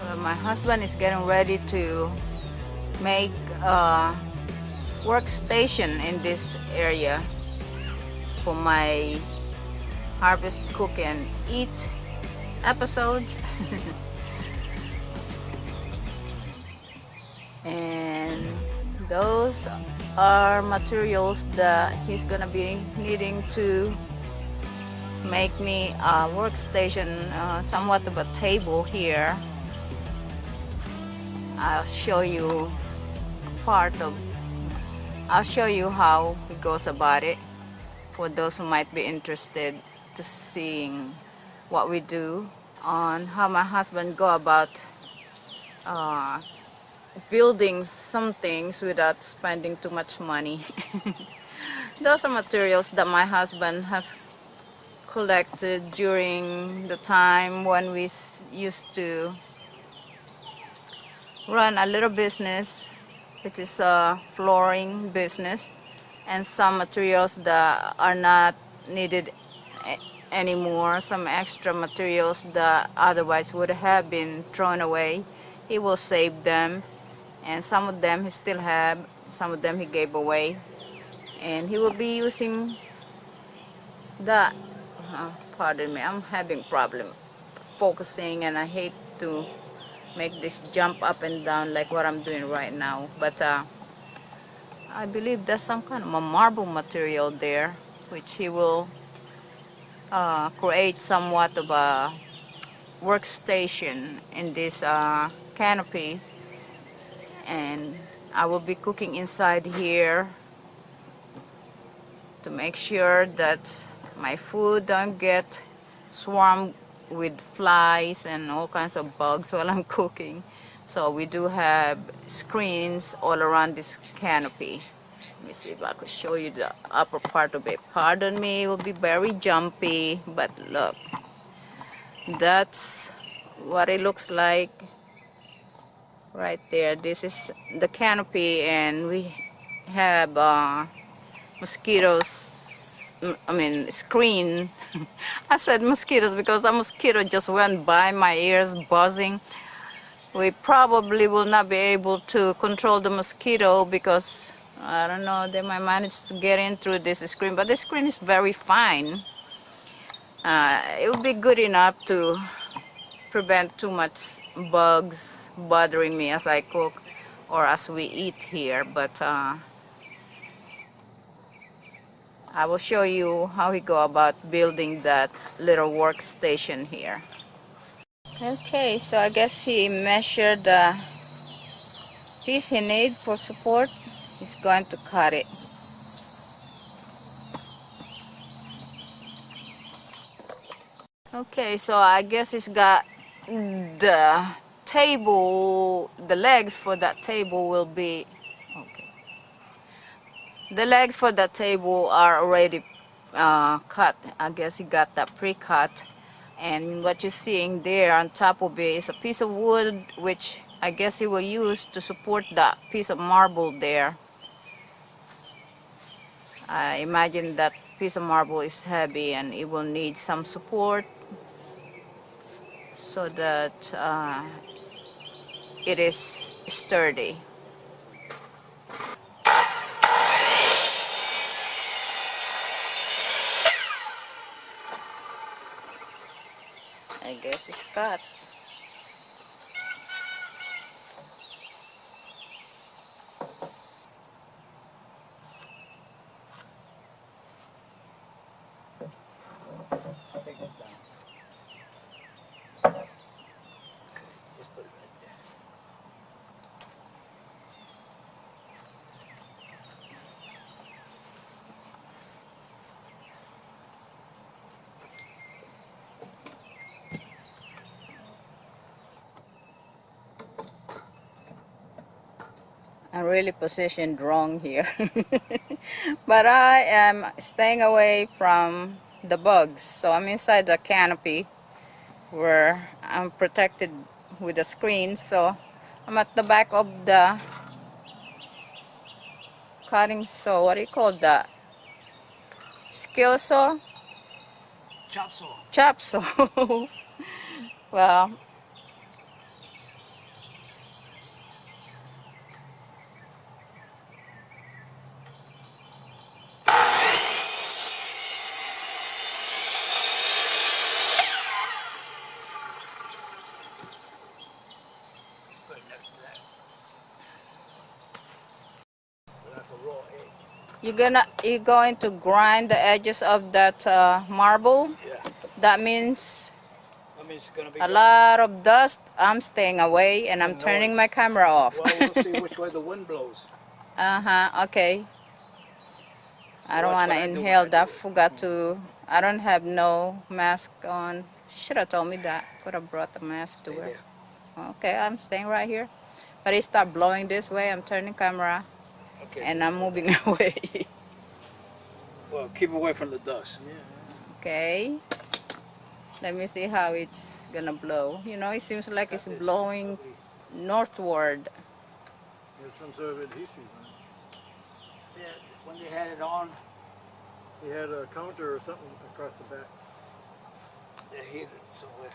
Well, my husband is getting ready to make a workstation in this area for my Harvest Cook and Eat episodes. And those are materials that he's gonna be needing to make me a workstation, somewhat of a table here. I'll show you part of I'll show you how he goes about it for those who might be interested to seeing what we do on how my husband go about uh, building some things without spending too much money. Those are materials that my husband has collected during the time when we used to run a little business, which is a flooring business, and some materials that are not needed anymore, some extra materials that otherwise would have been thrown away. He will save them, and some of them he still have, some of them he gave away, and he will be using that. Pardon me, I'm having problem focusing, and I hate to make this jump up and down like what I'm doing right now, but I believe there's some kind of a marble material there which he will create somewhat of a workstation in this canopy, and I will be cooking inside here to make sure that my food don't get swarmed with flies and all kinds of bugs while I'm cooking. So we do have screens all around this canopy. Let me see if I could show you the upper part of it. Pardon me, it will be very jumpy, but look, that's what it looks like right there. This is the canopy, and we have mosquitoes, I mean screen. I said mosquitoes because a mosquito just went by my ears buzzing. We probably will not be able to control the mosquito because I don't know, they might manage to get in through this screen, but the screen is very fine. It would be good enough to prevent too much bugs bothering me as I cook or as we eat here, but I will show you how we go about building that little workstation here. Okay, so I guess he measured the piece he need for support. He's going to cut it. Okay, so I guess he's got the table, the legs for that table will be, okay. The legs for that table are already cut. I guess he got that pre-cut. And what you're seeing there on top of it is a piece of wood, which I guess he will use to support that piece of marble there. I imagine that piece of marble is heavy and it will need some support so that it is sturdy. I guess it's cut. I'm really positioned wrong here. But I am staying away from the bugs. So I'm inside the canopy where I'm protected with a screen. So I'm at the back of the cutting saw. What do you call that? Skill saw? Chop saw. Chop saw. Well, You're going to grind the edges of that marble. Yeah. That means It's gonna be a gone. lot of dust. I'm staying away and I'm And turning noise. my camera off. Well, we'll see which way the wind blows. Okay. I don't Watch want what to I do when inhale I that. do it. Forgot to. I don't have no mask on. Should have told me that. Could have brought the mask to Stay wear. there. Okay, I'm staying right here. But it start blowing this way. I'm turning camera Okay. and I'm moving away. Well, keep away from the dust. Okay. Let me see how it's gonna blow. You know, it seems like it's blowing northward. There's some sort of adhesive. Yeah, when they had it on, He had a counter or something across the back. they hid it somewhere.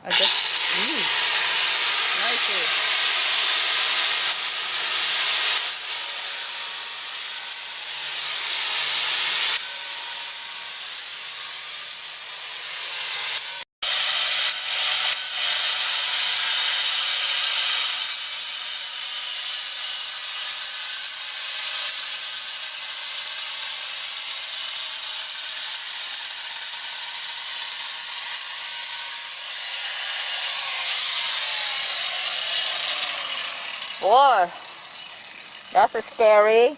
I just. Nice. Boy, that's scary.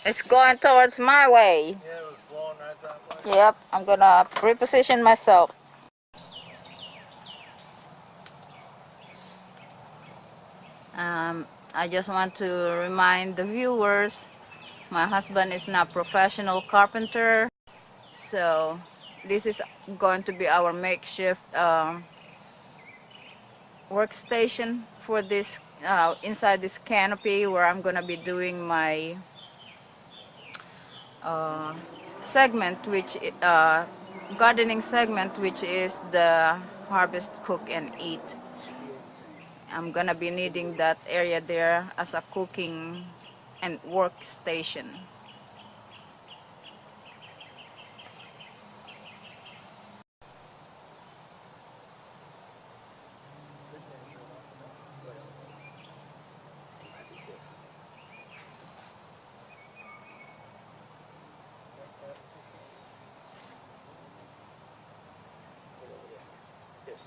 It's going towards my way. Yeah, it was blowing right that way. Yep, I'm gonna reposition myself. I just want to remind the viewers, my husband is not professional carpenter, so this is going to be our makeshift workstation for this inside this canopy where I'm gonna be doing my segment, which gardening segment, which is the harvest, cook, and eat. I'm gonna be needing that area there as a cooking and workstation. Yes.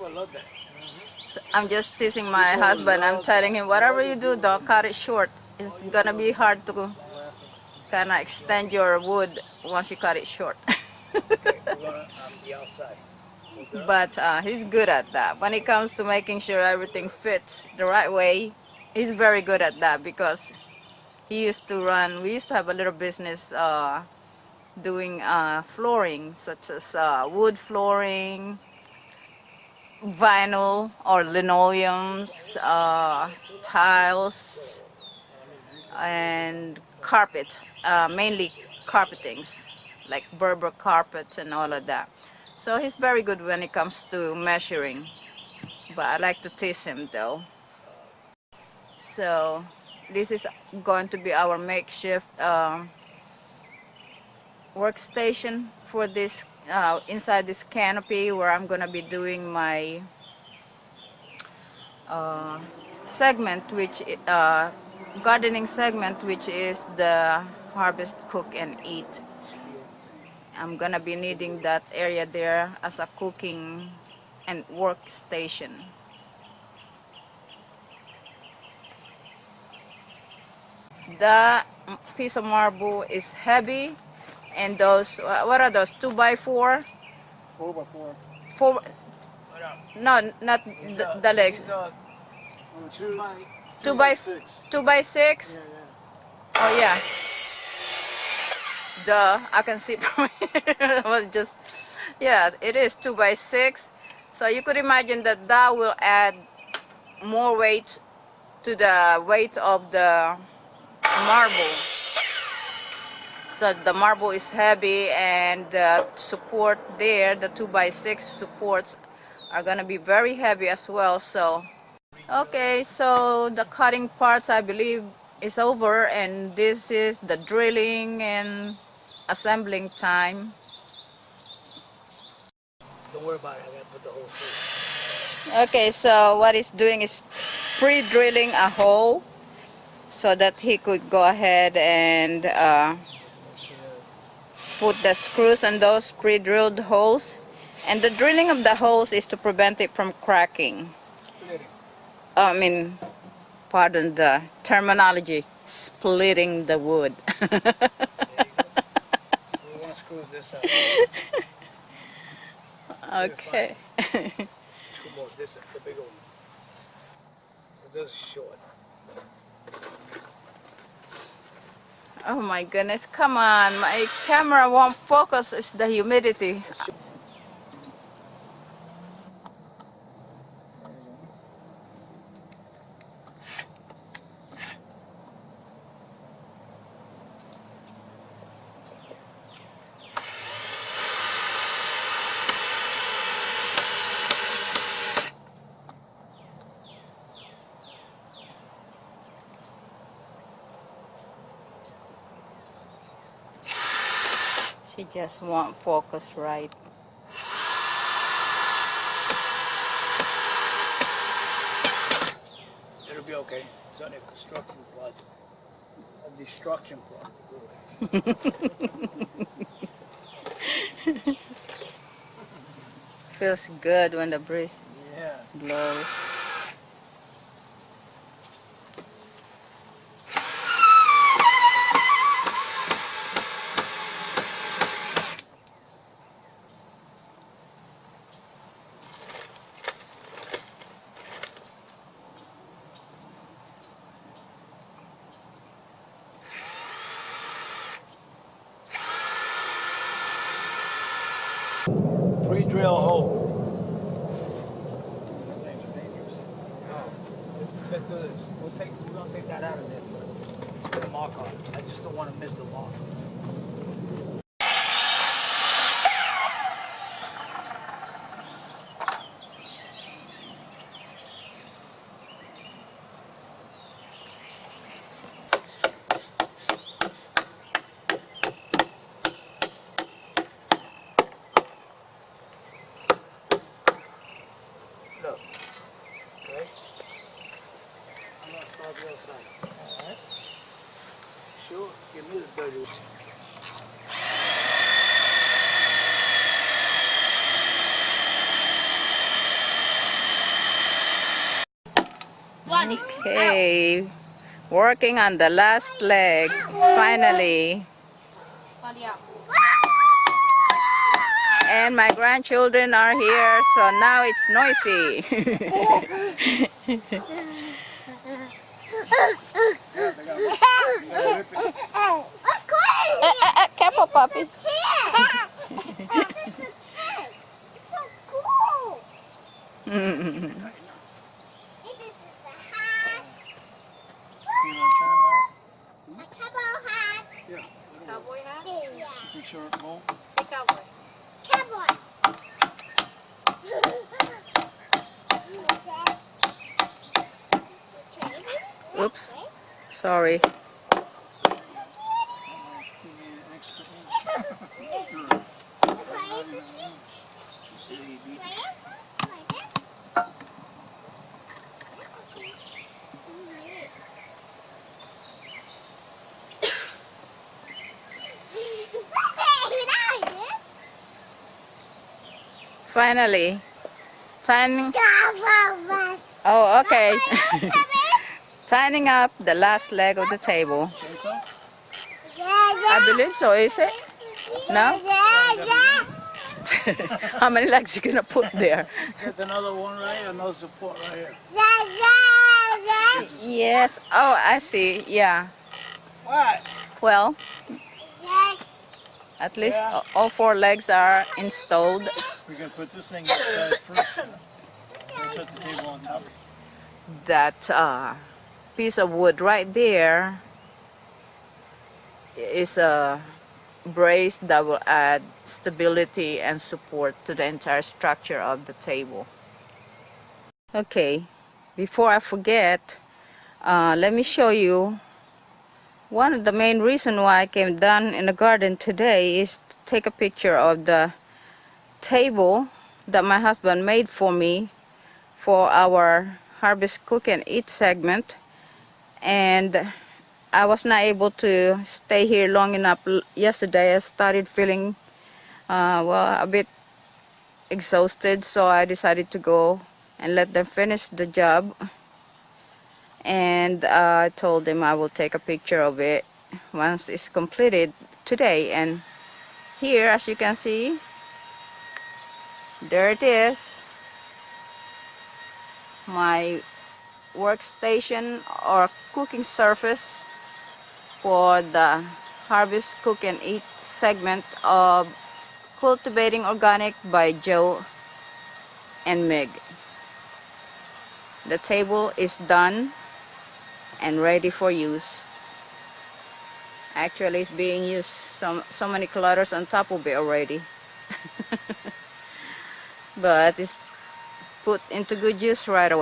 I love that. So I'm just teasing my husband. I'm telling him, whatever you do, don't cut it short. It's gonna be hard to kind of extend your wood once you cut it short. Okay, we're gonna be outside. But he's good at that. When it comes to making sure everything fits the right way, he's very good at that because he used to run, we used to have a little business doing flooring, such as wood flooring, vinyl or linoleums, tiles, and carpet, mainly carpetings, like Berber carpet and all of that. So he's very good when it comes to measuring, but I like to tease him though. So this is going to be our makeshift workstation for this inside this canopy where I'm gonna be doing my segment, which gardening segment, which is the harvest, cook, and eat. I'm gonna be needing that area there as a cooking and workstation. The piece of marble is heavy, and those what are those 2x4? 4x4. Four? No, not the legs. Two, 2x6. 2x6. Yeah, yeah. Oh yeah. Duh, I can see from here. It was just, yeah, it is 2x6. So you could imagine that that will add more weight to the weight of the marble. So the marble is heavy, and the support there, the 2x6 supports, are gonna be very heavy as well. So okay, so the cutting parts, I believe, is over, and this is the drilling and assembling time. Don't worry about it. I gotta put the whole thing. Okay, so what he's doing is pre-drilling a hole so that he could go ahead and put the screws on those pre-drilled holes. And the drilling of the holes is to prevent it from cracking. I mean, pardon the terminology, splitting the wood. We want to screw this out. Okay. Screw most this up, the big one. This is short. Oh my goodness, come on, my camera won't focus, it's the humidity. She just won't focus right. It'll be okay. It's only a construction project. A destruction project. Feels good when the breeze Yeah. blows. Pre-drill hole. Let's do this. We're gonna take that out of there. Put a mark on it. I just don't want to miss the mark. Look. Okay. I'm gonna start the other side. Alright. Sure. Give me the dirty one. Okay, working on the last leg, finally. And my grandchildren are here, so now it's noisy. Careful, puppy. Cowboy hat? Super short bowl. Say cowboy. Cowboy. Oops, sorry. Finally, tying. Oh, okay. Tying up the last leg of the table. I believe so, is it? No? How many legs you gonna put there? There's another one right here, another support right here. Yes. Oh, I see. Yeah. What? Well, at least all four legs are installed. We're gonna put this thing inside first. Let's set the table on top. That piece of wood right there is a brace that will add stability and support to the entire structure of the table. Okay, before I forget, let me show you one of the main reasons why I came down in the garden today is to take a picture of the table that my husband made for me for our Harvest Cook and Eat segment, and I was not able to stay here long enough yesterday. I started feeling a bit exhausted, so I decided to go and let them finish the job, and I told them I will take a picture of it once it's completed today. And here, as you can see, there it is, my workstation or cooking surface for the Harvest Cook and Eat segment of Cultivating Organic by Joe and Meg. The table is done and ready for use. Actually, it's being used, so many clutters on top of it already. But it's put into good use right away.